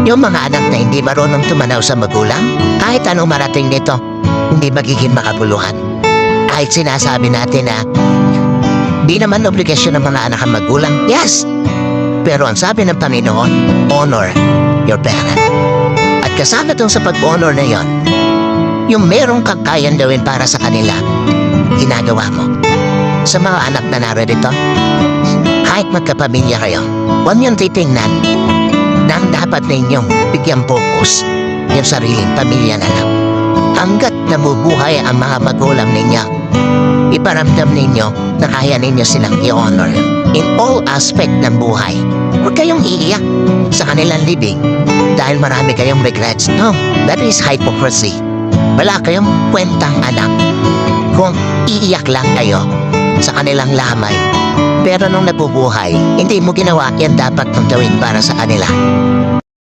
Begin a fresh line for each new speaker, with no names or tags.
Yung mga anak na hindi marunong tumanaw sa magulang, kahit anong marating nito, hindi magiging makabuluhan. Kahit sinasabi natin na di naman obligasyon ng mga anak ang magulang, yes! Pero ang sabi ng Panginoon, honor your parent. At kasama dun sa pag-honor na yon, yung merong kang kayang gawin para sa kanila, ginagawa mo. Sa mga anak na narito, kahit magkapamilya kayo, huwag niyong titingnan na ang dapat ninyong bigyang focus yung sariling pamilya na lang. Hanggat nabubuhay ang mga magulang ninyo, iparamdam ninyo na kaya ninyo silang i-honor in all aspect ng buhay. Huwag kayong iiyak sa kanilang libing dahil marami kayong regrets. No, that is hypocrisy. Wala kayong kwentang anak kung iiyak lang kayo sa kanilang lamay. Pero nung nabubuhay, hindi mo ginawa yan dapat mong gawin para sa kanila.